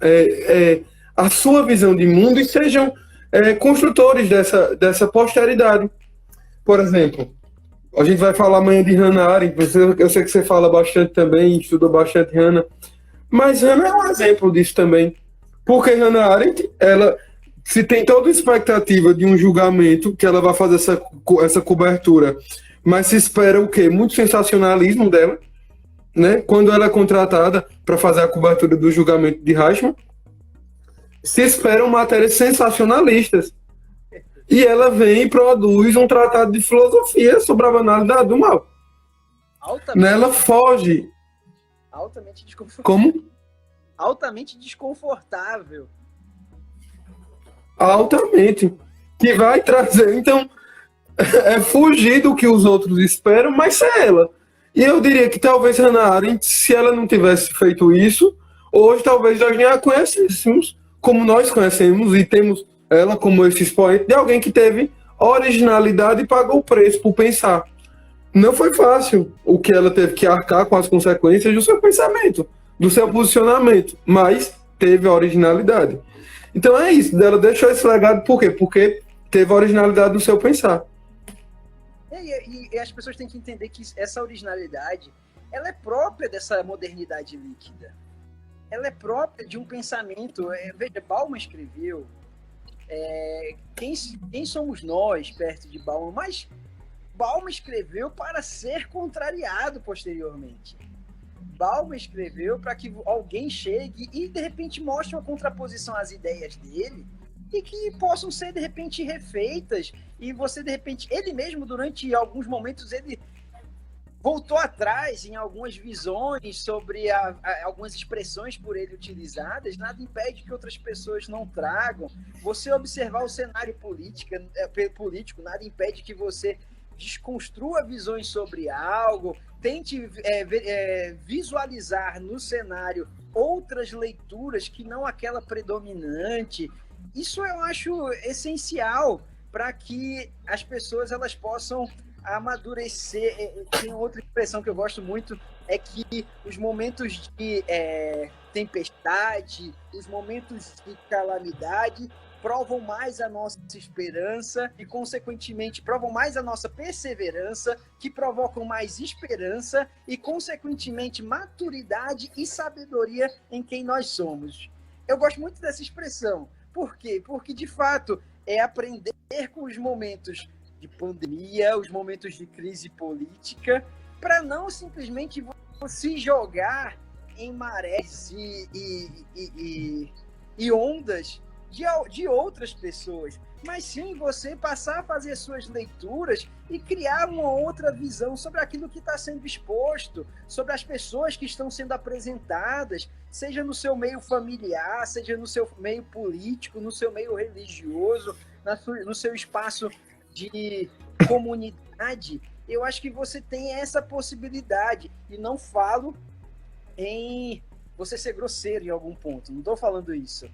a sua visão de mundo e sejam construtores dessa posteridade. Por exemplo, a gente vai falar amanhã de Hannah Arendt. Eu sei que você fala bastante também, estuda bastante Hannah, mas Hannah é um exemplo disso também. Porque Hannah Arendt, ela se tem toda a expectativa de um julgamento, que ela vai fazer essa cobertura, mas se espera o quê? Muito sensacionalismo dela, né? Quando ela é contratada para fazer a cobertura do julgamento de Eichmann, se esperam matérias sensacionalistas. E ela vem e produz um tratado de filosofia sobre a banalidade do mal. Ela foge. Altamente desconfortável. Como? Altamente desconfortável. Altamente. Que vai trazer, então, fugir do que os outros esperam, mas é ela. E eu diria que talvez Hannah Arendt, se ela não tivesse feito isso, hoje talvez nós nem a conhecêssemos como nós conhecemos e temos ela como esse expoente de alguém que teve originalidade e pagou o preço por pensar. Não foi fácil o que ela teve que arcar com as consequências do seu pensamento, do seu posicionamento, mas teve originalidade. Então é isso, ela deixou esse legado por quê? Porque teve a originalidade do seu pensar. E as pessoas têm que entender que essa originalidade, ela é própria dessa modernidade líquida. Ela é própria de um pensamento. Veja, Bauman escreveu quem somos nós perto de Bauman, mas Bauman escreveu para ser contrariado posteriormente. Bauman escreveu para que alguém chegue e de repente mostre uma contraposição às ideias dele e que possam ser de repente refeitas, e você de repente, ele mesmo durante alguns momentos ele voltou atrás em algumas visões sobre algumas expressões por ele utilizadas, nada impede que outras pessoas não tragam. Você observar o cenário político, nada impede que você desconstrua visões sobre algo, tente visualizar no cenário outras leituras que não aquela predominante. Isso eu acho essencial para que as pessoas elas possam amadurecer. Tem outra expressão que eu gosto muito, é que os momentos de tempestade, os momentos de calamidade provam mais a nossa esperança e, consequentemente, provam mais a nossa perseverança, que provocam mais esperança e, consequentemente, maturidade e sabedoria em quem nós somos. Eu gosto muito dessa expressão. Por quê? Porque, de fato, é aprender com os momentos de pandemia, os momentos de crise política, para não simplesmente se jogar em marés e ondas de outras pessoas, mas sim você passar a fazer suas leituras e criar uma outra visão sobre aquilo que está sendo exposto, sobre as pessoas que estão sendo apresentadas, seja no seu meio familiar, seja no seu meio político, no seu meio religioso, no seu espaço de comunidade. Eu acho que você tem essa possibilidade, e não falo em você ser grosseiro em algum ponto, não estou falando isso.